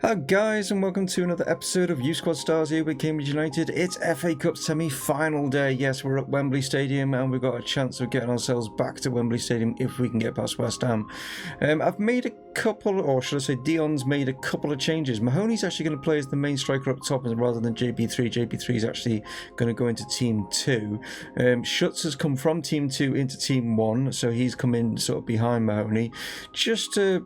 Hello guys and welcome to another episode of U Squad Stars here with Cambridge United. It's FA Cup semi-final day. Yes, we're at Wembley Stadium and we've got a chance of getting ourselves back to Wembley Stadium if we can get past West Ham. I've made a couple, or should I say Dion's made a couple of changes. Mahoney's actually going to play as the main striker up top rather than JP3. JP3 is actually going to go into Team 2. Schutz has come from Team 2 into Team 1, so he's come in sort of behind Mahoney just to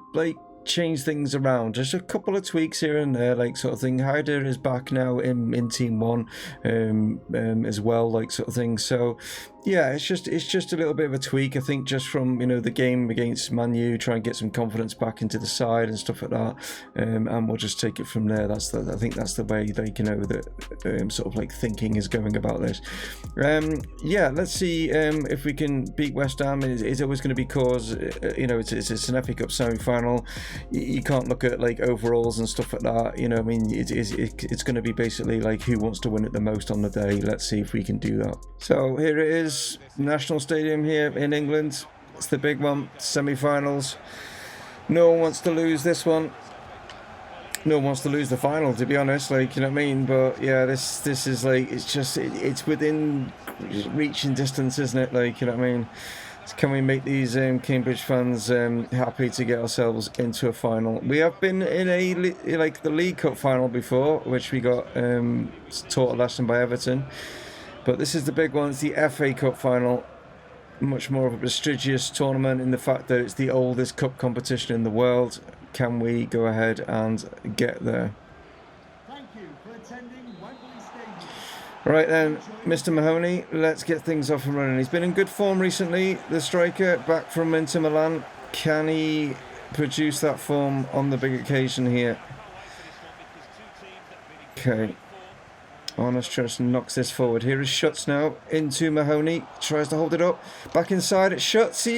change things around, just a couple of tweaks here and there, sort of thing. Hyder is back now in Team 1 as well, sort of thing. So yeah, it's just a little bit of a tweak, I think, just from the game against Man U, try and get some confidence back into the side and stuff like that, and we'll just take it from there. I think that's the way that sort of thinking is going about this. Yeah, let's see if we can beat West Ham. It's always going to be cause it's an FA Cup semi-final. You can't look at overalls and stuff like that. I mean, it's going to be basically who wants to win it the most on the day. Let's see if we can do that. So here it is, National Stadium here in England. It's the big one, semi-finals. No one wants to lose this one. No one wants to lose the final, to be honest. You know what I mean? But yeah, this is it's within reaching distance, isn't it? You know what I mean? Can we make these Cambridge fans happy to get ourselves into a final? We have been in the League Cup final before, which we got taught a lesson by Everton. But this is the big one. It's the FA Cup final. Much more of a prestigious tournament in the fact that it's the oldest cup competition in the world. Can we go ahead and get there? Thank you for attending Wembley Stadium. Right then, Mr. Mahoney, let's get things off and running. He's been in good form recently, the striker, back from Inter Milan. Can he produce that form on the big occasion here? Okay. Honest Trust knocks this forward. Here is Schutz now, into Mahoney. Tries to hold it up. Back inside at Schutz.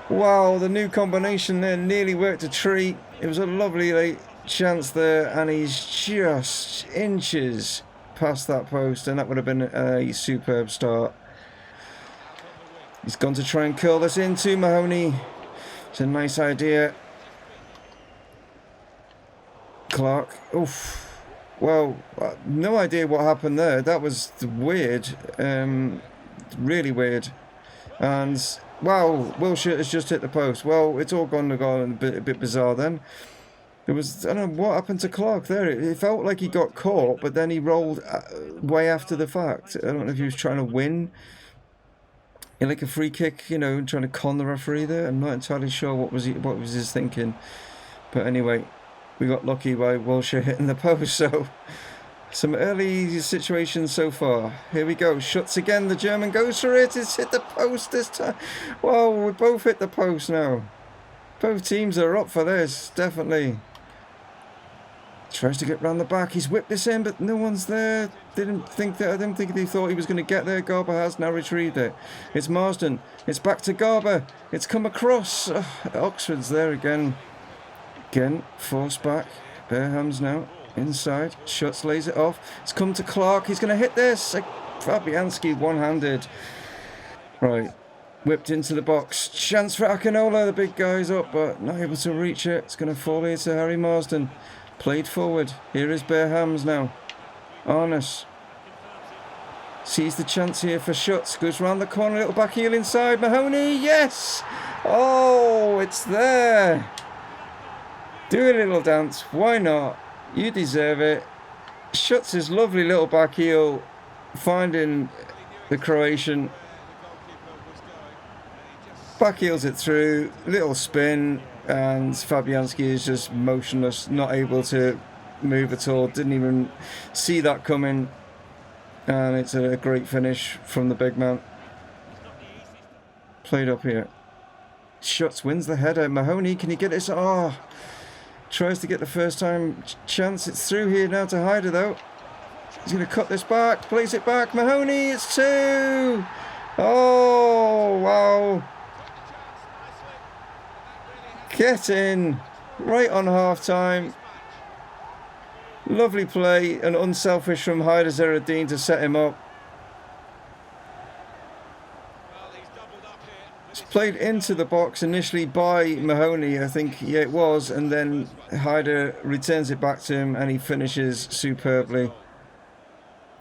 Wow, the new combination there nearly worked a treat. It was a lovely chance there, and he's just inches past that post, and that would have been a superb start. He's gone to try and curl this into Mahoney. It's a nice idea. Clark. Oof. Well, no idea what happened there. That was weird. Really weird. And wow, Wilshere has just hit the post. Well, it's all gone a bit bizarre then. It was, I don't know what happened to Clark there. It felt like he got caught, but then he rolled way after the fact. I don't know if he was trying to win a free kick, trying to con the referee there. I'm not entirely sure what was his thinking. But anyway, we got lucky by Wilshere hitting the post. So some early situations so far. Here we go. Schutz again. The German goes for it. It's hit the post this time. Well, we both hit the post now. Both teams are up for this, definitely. Tries to get round the back. He's whipped this in, but no one's there. I didn't think they thought he was going to get there. Garber has now retrieved it. It's Marsden. It's back to Garber. It's come across. Oxford's there again. Again, forced back. Bearham's now inside. Schutz lays it off. It's come to Clark. He's going to hit this. Fabianski one-handed. Right. Whipped into the box. Chance for Akinola. The big guy's up, but not able to reach it. It's going to fall here to Harry Marsden. Played forward. Here is Bearham's now. Arness. Sees the chance here for Schutz. Goes round the corner. Little back heel inside. Mahoney. Yes! Oh, it's there. Do a little dance. Why not? You deserve it. Schutz's lovely little back heel. Finding the Croatian. Back heels it through. Little spin. And Fabianski is just motionless, not able to move at all. Didn't even see that coming. And it's a great finish from the big man. Played up here. Schutz wins the header. Mahoney, can he get this? Oh, tries to get the first time chance. It's through here now to Hyder though. He's going to cut this back, plays it back. Mahoney, it's 2. Oh, wow. Get in, right on half time. Lovely play and unselfish from Hyder Zeradine to set him up. played into the box initially by Mahoney, I think, yeah, it was, and then Hyder returns it back to him and he finishes superbly.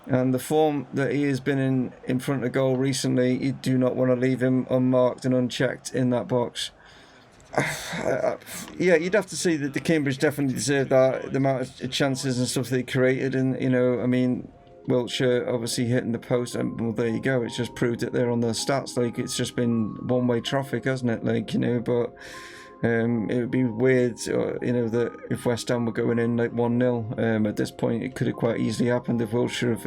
And the form that he has been in front of goal recently, you do not want to leave him unmarked and unchecked in that box. Yeah, you'd have to say that the Cambridge definitely deserved that, the amount of chances and stuff they created, and, you know, I mean, Wiltshire obviously hitting the post, and well, there you go, it's just proved it there on the stats, like, it's just been one-way traffic, hasn't it, like, you know, but it would be weird, you know, that if West Ham were going in like 1-0 at this point, it could have quite easily happened if Wiltshire have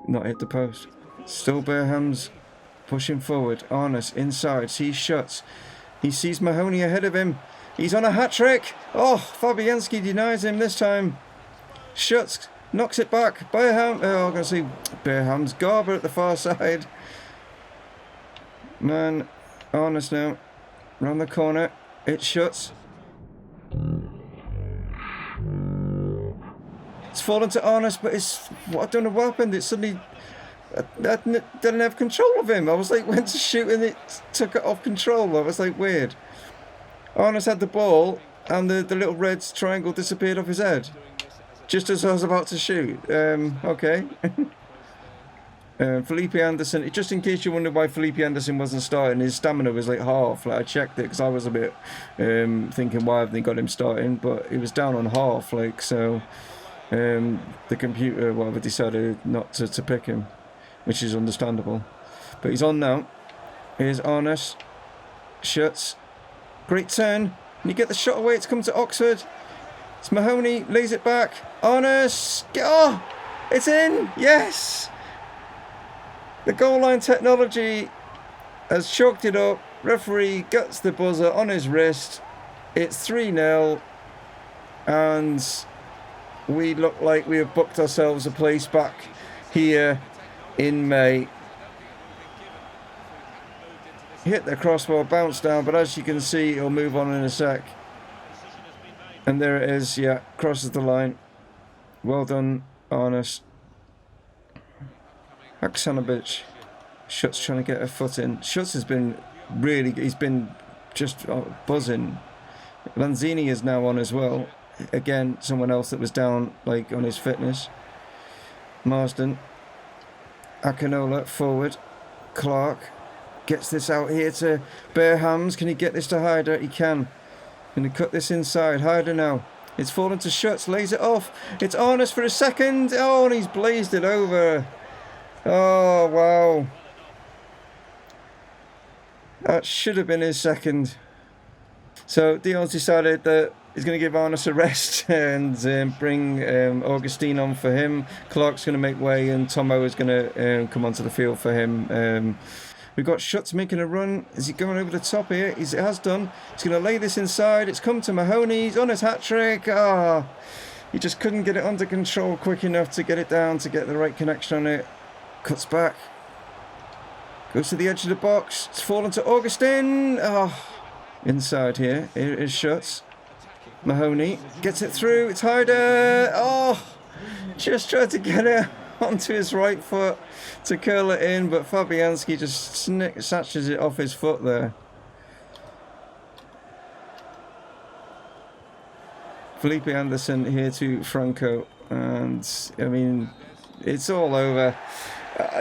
not hit the post. Still Berham's pushing forward. Arness inside, sees Schutz. He sees Mahoney ahead of him. He's on a hat-trick. Oh, Fabianski denies him this time. Schutz knocks it back. I'm going to say Berham's. Garber at the far side. Man, Arness now. Round the corner. It shuts. It's fallen to Arness, but I don't know what happened. It suddenly didn't have control of him. I was like, went to shoot and it took it off control. I was like, weird. Arness had the ball and the little red triangle disappeared off his head. Just as I was about to shoot. Okay. Felipe Anderson, just in case you wonder why Felipe Anderson wasn't starting, his stamina was like half. Like, I checked it because I was a bit thinking why have they got him starting, but he was down on half, like, so the computer whatever decided not to pick him, which is understandable. But he's on now. Here's Arness. Schutz. Great turn. And you get the shot away. It's come to Oxford. It's Mahoney. Lays it back. Arness. Oh! It's in! Yes! The goal line technology has chalked it up. Referee gets the buzzer on his wrist. It's 3-0. And we look like we have booked ourselves a place back here in May. Hit the crossbar, bounce down, but as you can see, it'll move on in a sec. And there it is, yeah, crosses the line. Well done, Arness. Haksanovic. Schutz trying to get a foot in. Schutz has been really, he's been just buzzing. Lanzini is now on as well. Again, someone else that was down, like, on his fitness. Marsden. Akinola forward. Clark gets this out here to Berhams. Can he get this to Hyder? He can. Going to cut this inside. Hyder now. It's fallen to Schutz. Lays it off. It's Arness for a second. Oh, and he's blazed it over. Oh, wow. That should have been his second. So Dion's decided that he's going to give Arness a rest and bring Augustine on for him. Clark's going to make way and Tommo is going to come onto the field for him. We've got Schutz making a run. Is he going over the top here? He has done. He's going to lay this inside. It's come to Mahoney. He's on his hat-trick. Ah, he just couldn't get it under control quick enough to get it down, to get the right connection on it. Cuts back. Goes to the edge of the box. It's fallen to Augustine. Oh, inside here. Here is Schutz. Mahoney gets it through. It's Hyder. Oh, just tried to get it onto his right foot to curl it in, but Fabianski just snatches it off his foot there. Felipe Anderson here to Franco, and I mean, it's all over.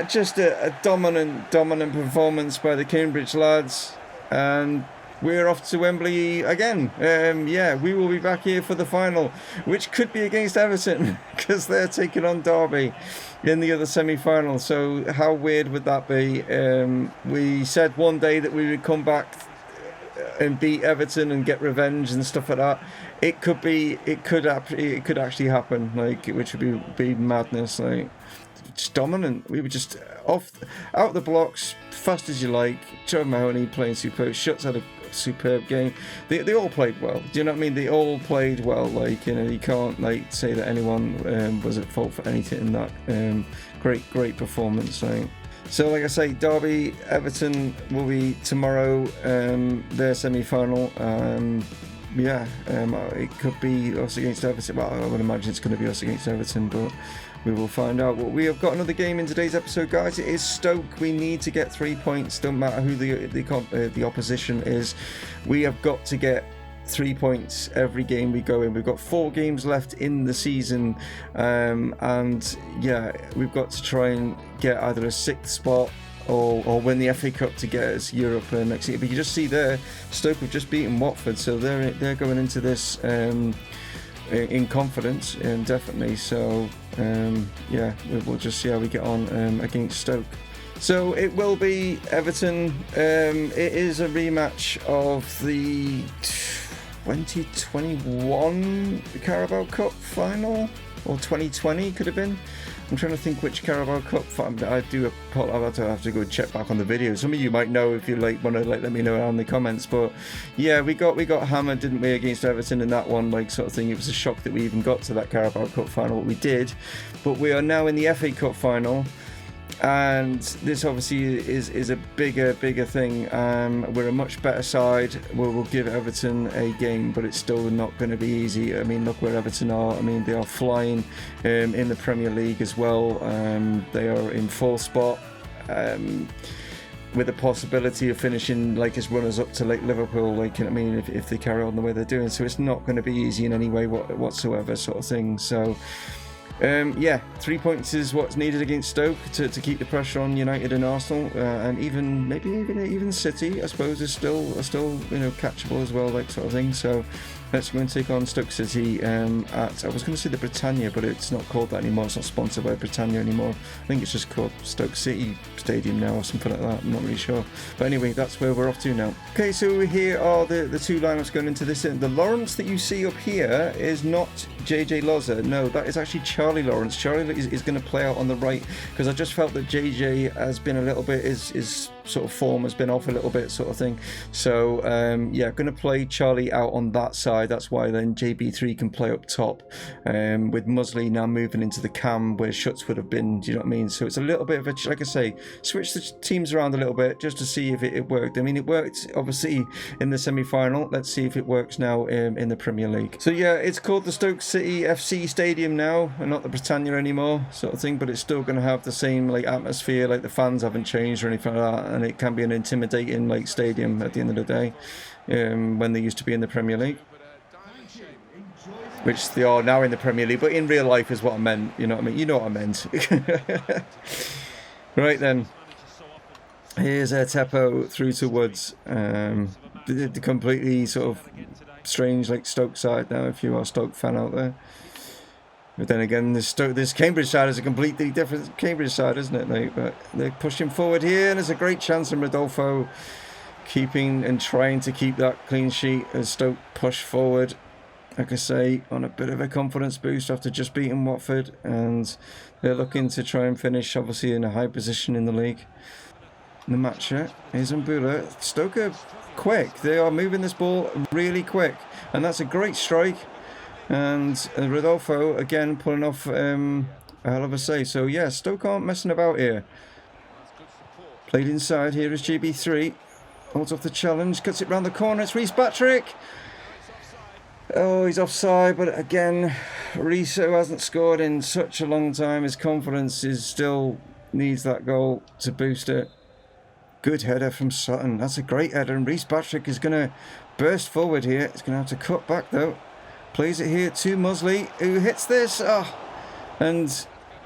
Just a dominant performance by the Cambridge lads, and we're off to Wembley again. Yeah, we will be back here for the final, which could be against Everton because they're taking on Derby in the other semi-final. So how weird would that be? We said one day that we would come back and beat Everton and get revenge and stuff like that. It could actually happen, like, which would be madness, like. Just dominant. We were just out the blocks, fast as you like. Joe Mahoney playing superb. Schutz had a superb game. They all played well. Do you know what I mean? They all played well. Like, you know, you can't like say that anyone was at fault for anything in that. Great performance. So like I say, Derby, Everton will be tomorrow. Their semi-final. yeah, it could be us against Everton. Well, I would imagine it's going to be us against Everton, but we will find out. Well, we have got another game in today's episode, guys. It is Stoke. We need to get 3 points. Don't matter who the opposition is. We have got to get 3 points every game we go in. We've got 4 games left in the season, and yeah, we've got to try and get either a 6th spot or win the FA Cup to get us Europe next year. But you just see there, Stoke have just beaten Watford, so they're going into this in confidence, definitely. So yeah, we'll just see how we get on against Stoke. So it will be Everton. It is a rematch of the 2021 Carabao Cup final, or 2020 could have been. I'm trying to think which Carabao Cup. I do. I'll have to go check back on the video. Some of you might know if you want to let me know down in the comments. But yeah, we got hammered, didn't we, against Everton in that one, sort of thing. It was a shock that we even got to that Carabao Cup final. What we did, but we are now in the FA Cup final. And this obviously is a bigger thing. We're a much better side. We'll give Everton a game, but it's still not going to be easy. I mean, look where Everton are. I mean, they are flying in the Premier League as well. They are in 4th spot, with the possibility of finishing as runners up to Liverpool. I mean, if they carry on the way they're doing. So it's not going to be easy in any way whatsoever, sort of thing. So. Yeah, 3 points is what's needed against Stoke to keep the pressure on United and Arsenal, and even City, I suppose, is still catchable as well, sort of thing. So let's go and take on Stoke City at, I was going to say the Britannia, but it's not called that anymore. It's not sponsored by Britannia anymore. I think it's just called Stoke City Stadium now or something like that. I'm not really sure. But anyway, that's where we're off to now. Okay, so here are the 2 lineups going into this. The Lawrence that you see up here is not JJ Loza. No, that is actually Charlie Lawrence. Charlie is going to play out on the right, because I just felt that JJ has been a little bit, his sort of form has been off a little bit, sort of thing. So yeah, going to play Charlie out on that side. That's why then JB3 can play up top, with MUZZLEY now moving into the cam where Schutz would have been. Do you know what I mean? So it's a little bit of a, like I say, switch the teams around a little bit just to see if it worked. I mean, it worked obviously in the semi-final. Let's see if it works now in the Premier League. So yeah, it's called the Stoke City FC Stadium now, and not the Britannia anymore, sort of thing. But it's still going to have the same atmosphere. The fans haven't changed or anything like that, and it can be an intimidating stadium at the end of the day, when they used to be in the Premier League, which they are now in the Premier League, but in real life is what I meant. You know what I mean? You know what I meant. Right then, here's Teppo through to Woods. The completely sort of strange Stoke side now, if you are a Stoke fan out there. But then again, this Cambridge side is a completely different Cambridge side, isn't it? But they're pushing forward here, and there's a great chance from Rodolfo keeping and trying to keep that clean sheet as Stoke push forward. Like I say, on a bit of a confidence boost after just beating Watford, and they're looking to try and finish obviously in a high position in the league. The match here is Mbula. Stoke are quick. They are moving this ball really quick, and that's a great strike. And Rodolfo again pulling off a hell of a save. So yeah, Stoke aren't messing about here. Played inside. Here is GB3. Holds off the challenge. Cuts it round the corner. It's Reece Patrick. Oh, he's offside. But again, Reece, who hasn't scored in such a long time, his confidence is still needs that goal to boost it. Good header from Sutton. That's a great header. And Reece Patrick is going to burst forward here. He's going to have to cut back though. Plays it here to MUZZLEY, who hits this. Oh. And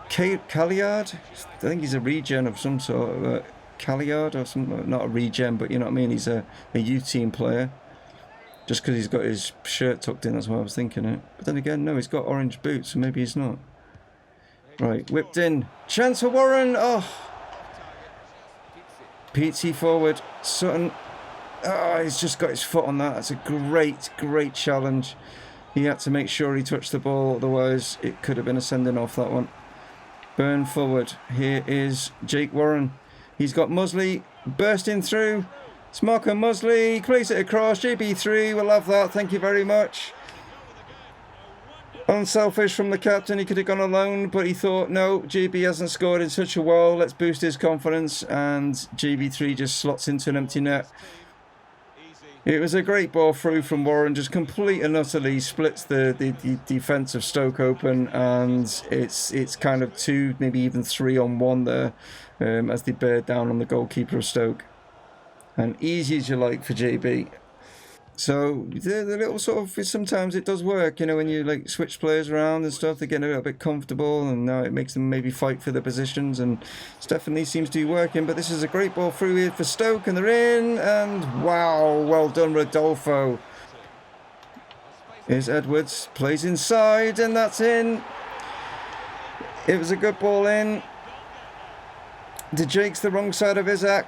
Calliard, I think he's a regen of some sort. Calliard or something. Not a regen, but you know what I mean. He's a youth team player. Just because he's got his shirt tucked in, that's what I was thinking it. But then again, no, he's got orange boots, so maybe he's not. Right, whipped in. Chance for Warren. Oh. PT forward. Sutton. Oh, he's just got his foot on that. That's a great challenge. He had to make sure he touched the ball, otherwise it could have been a sending off, that one. Burn forward. Here is Jake Warren. He's got MUZZLEY bursting through. It's Marco MUZZLEY. Plays it across. JB3 will have that. Thank you very much. Unselfish from the captain. He could have gone alone, but he thought, no, JB hasn't scored in such a while. Let's boost his confidence. And JB3 just slots into an empty net. It was a great ball through from Warren, just complete and utterly splits the defence of Stoke open, and it's kind of 2, maybe even 3 on 1 there, as they bear down on the goalkeeper of Stoke. And easy as you like for JB. So the little sort of, sometimes it does work, you know, when you like switch players around and stuff, they're getting a little bit comfortable, and now it makes them maybe fight for their positions, and it definitely seems to be working. But this is a great ball through here for Stoke, and they're in, and wow, well done Rodolfo. Here's Edwards, plays inside, and that's in. It was a good ball in. De Jake's the wrong side of Isaac,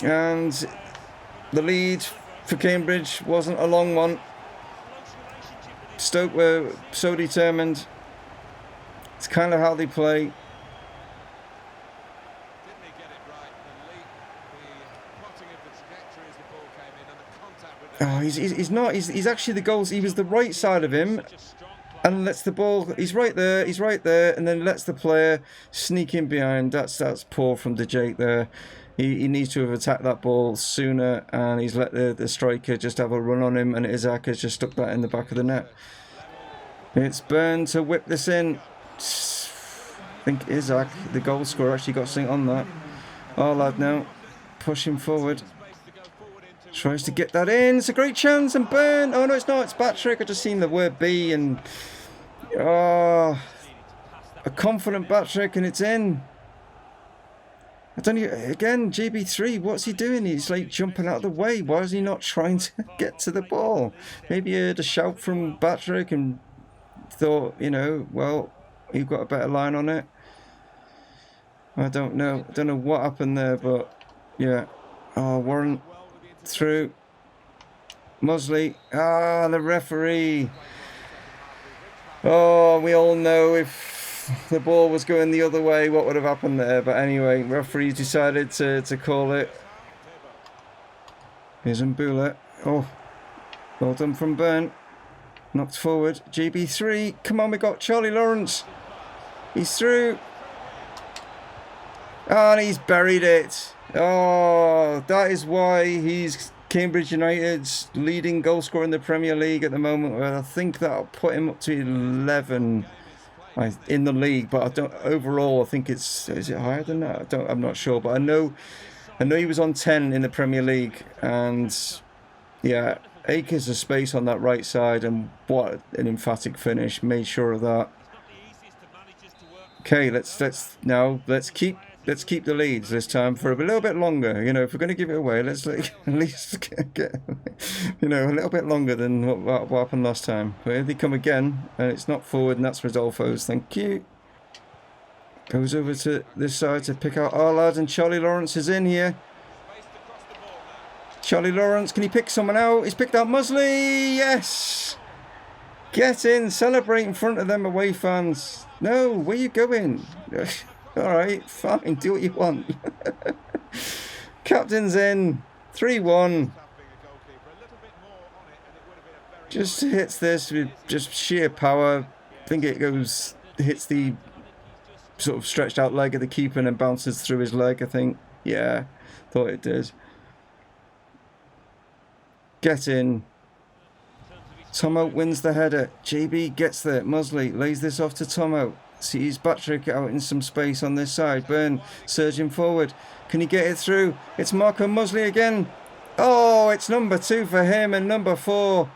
and the lead for Cambridge wasn't a long one. Stoke were so determined. It's kind of how they play. Oh, he's not. He's actually the goals. He was the right side of him, and lets the ball. He's right there. He's right there, and then lets the player sneak in behind. That's poor from De Jake there. He needs to have attacked that ball sooner, and he's let the striker just have a run on him, and Isaac has just stuck that in the back of the net. It's Byrne to whip this in. I think Isaac, the goal scorer, actually got something on that. Oh, lad, now pushing forward. Tries to get that in. It's a great chance, and Byrne. Oh, no, it's not. It's Patrick. I just seen the word B, and oh, a confident Patrick, and it's in. I don't know, again, GB3, what's he doing? He's like jumping out of the way. Why is he not trying to get to the ball? Maybe he heard a shout from Patrick and thought, you know, well, you've got a better line on it. I don't know. I don't know what happened there, but yeah. Oh, Warren through. MUZZLEY. Ah, the referee. Oh, we all know if the ball was going the other way, what would have happened there? But anyway, referees decided to call it. Here's Mbula. Oh, well done from Byrne. Knocked forward. GB3. Come on, we got Charlie Lawrence. He's through. Oh, and he's buried it. Oh, that is why he's Cambridge United's leading goal scorer in the Premier League at the moment. Well, I think that'll put him up to 11 in the league, but I don't. Overall, I think is it higher than that? I'm not sure, but I know he was on 10 in the Premier League, and yeah, acres of space on that right side, and what an emphatic finish! Made sure of that. Okay, let's keep the leads this time for a little bit longer. You know, if we're going to give it away, let's at least get you know, a little bit longer than what happened last time. But here they come again, and it's not forward, and that's Rodolfo's. Thank you. Goes over to this side to pick out our lad, and Charlie Lawrence is in here. Charlie Lawrence, can he pick someone out? He's picked out MUZZLEY. Yes. Get in, celebrate in front of them away fans. No, where you going? Alright, fine, do what you want. Captain's in. 3-1. Just hits this with just sheer power. I think it hits the sort of stretched out leg of the keeper and then bounces through his leg, I think. Yeah, thought it did. Get in. Tommo wins the header. JB gets there. MUZZLEY lays this off to Tommo. Sees Patrick out in some space on this side. Byrne surging forward. Can he get it through? It's Marco MUZZLEY again. Oh, it's number 2 for him and number 4.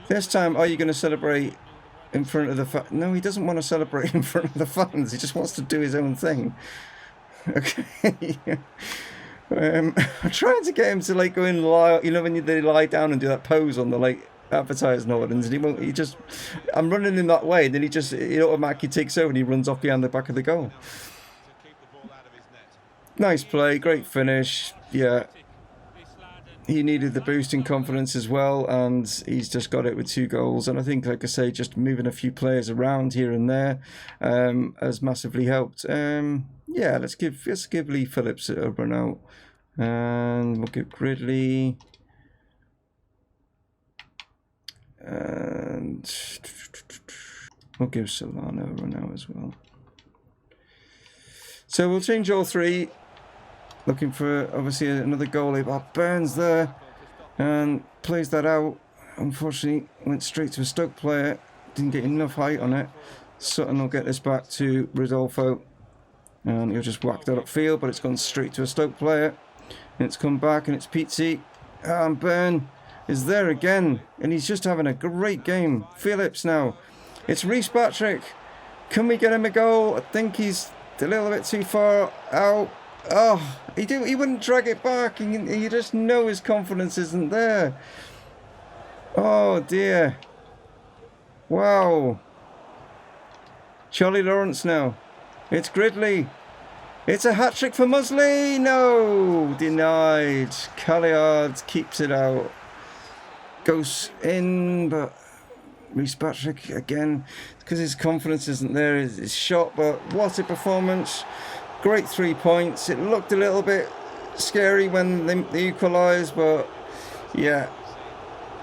This time, are you going to celebrate in front of the fans? No, he doesn't want to celebrate in front of the fans. He just wants to do his own thing. Okay. I'm trying to get him to like go and lie. You know when they lie down and do that pose on the like advertising orders, and he won't. He just, I'm running in that way, and then he automatically takes over and he runs off behind the back of the goal. Nice play, great finish. Yeah, he needed the boost in confidence as well, and he's just got it with 2 goals. And I think, like I say, just moving a few players around here and there has massively helped. Yeah, let's give Lee Phillips a run out, and we'll give Gridley. And we'll give Solano a run out as well. So we'll change all 3. Looking for, obviously, another goalie. Oh, Burns there. And plays that out. Unfortunately, went straight to a Stoke player. Didn't get enough height on it. Sutton will get this back to Rodolfo. And he'll just whack that upfield, but it's gone straight to a Stoke player. And it's come back, and it's Pizzi. And Burn is there again. And he's just having a great game. Phillips now. It's Reece Patrick. Can we get him a goal? I think he's a little bit too far out. Oh, he wouldn't drag it back. You just know his confidence isn't there. Oh, dear. Wow. Charlie Lawrence now. It's Gridley. It's a hat-trick for MUZZLEY. No, denied. Calliard keeps it out. Goes in, but Reece Patrick again, because his confidence isn't there. His shot, but what a performance. Great 3 points. It looked a little bit scary when they equalised, but yeah.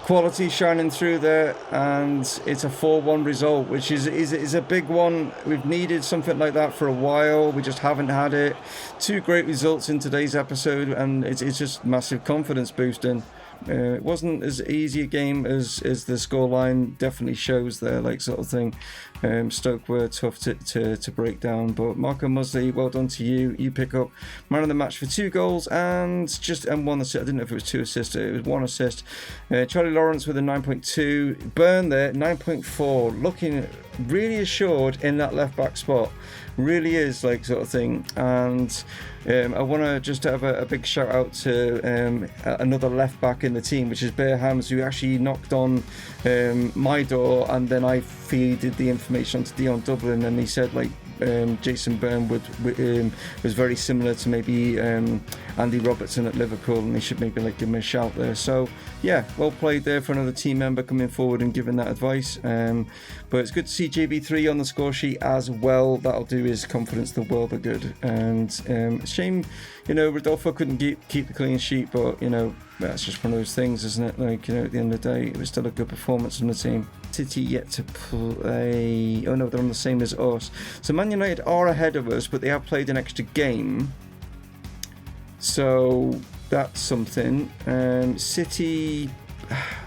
Quality shining through there, and it's a 4-1 result, which is a big one. We've needed something like that for a while. We just haven't had it. 2 great results in today's episode, and it's just massive confidence boosting. It wasn't as easy a game as the scoreline definitely shows there, like sort of thing. Stoke were tough to break down, but Marco MUZZLEY, well done to you. You pick up man of the match for 2 goals and 1 assist. I didn't know if it was 2 assists. It was 1 assist. Charlie Lawrence with a 9.2. Burn there, 9.4. Looking really assured in that left back spot. Really is, like, sort of thing. And I want to just have a big shout out to another left back in the team, which is Bear Hams, who actually knocked on my door, and then I feeded the information to Dion Dublin, and he said, like, Jason Byrne was very similar to maybe Andy Robertson at Liverpool, and they should maybe like give him a shout there. So yeah, well played there for another team member coming forward and giving that advice. But it's good to see JB3 on the score sheet as well. That'll do his confidence the world of good. And shame, Rodolfo couldn't keep the clean sheet, but that's just one of those things, isn't it? Like, at the end of the day, it was still a good performance from the team. City yet to play. Oh no, they're on the same as us. So Man United are ahead of us, but they have played an extra game. So that's something. City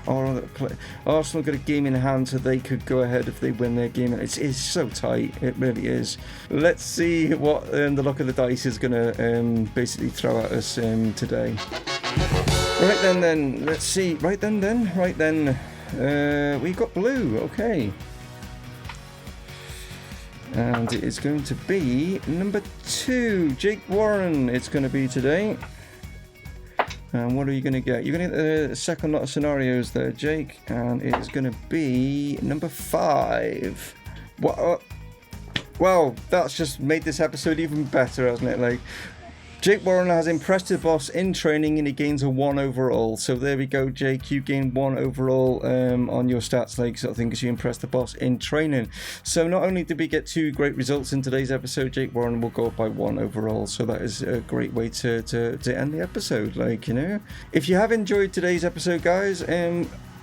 Arsenal got a game in hand, so they could go ahead if they win their game. It's so tight, it really is. Let's see what the luck of the dice is going to basically throw at us today. Right then, let's see. Right then. We got blue, okay. And it is going to be number 2, Jake Warren. It's going to be today. And what are you going to get? You're going to get the second lot of scenarios there, Jake. And it is going to be number 5. What? Well, that's just made this episode even better, hasn't it? Like, Jake Warren has impressed the boss in training, and he gains a 1 overall. So there we go, Jake. You gain 1 overall on your stats, like, sort of thing, because you impressed the boss in training. So not only did we get 2 great results in today's episode, Jake Warren will go up by 1 overall. So that is a great way to end the episode. Like, if you have enjoyed today's episode, guys,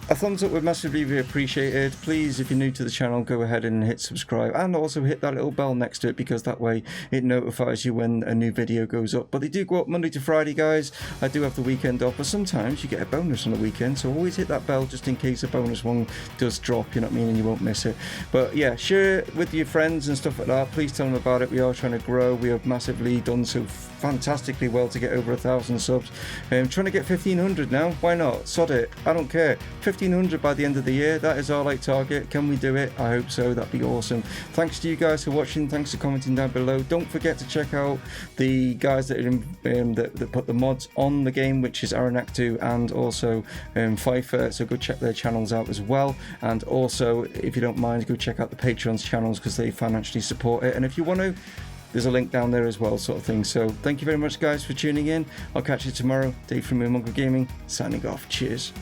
a thumbs up would massively be appreciated. Please, if you're new to the channel, go ahead and hit subscribe, and also hit that little bell next to it, because that way it notifies you when a new video goes up. But they do go up Monday to Friday, guys. I do have the weekend off, but sometimes you get a bonus on the weekend, so always hit that bell just in case a bonus one does drop, you know what I mean, and you won't miss it. But yeah, share it with your friends and stuff like that. Please tell them about it. We are trying to grow. We have massively done so fantastically well to get over 1,000 subs. Trying to get 1,500 now. Why not? Sod it. I don't care. 1,500 by the end of the year. That is our target. Can we do it? I hope so. That'd be awesome. Thanks to you guys for watching. Thanks for commenting down below. Don't forget to check out the guys that that put the mods on the game, which is ARANAKTU and also FIFER. So go check their channels out as well. And also, if you don't mind, go check out the Patron's channels, because they financially support it. And if you want to, there's a link down there as well, sort of thing. So thank you very much, guys, for tuning in. I'll catch you tomorrow. Dave from Mumongu Gaming, signing off. Cheers.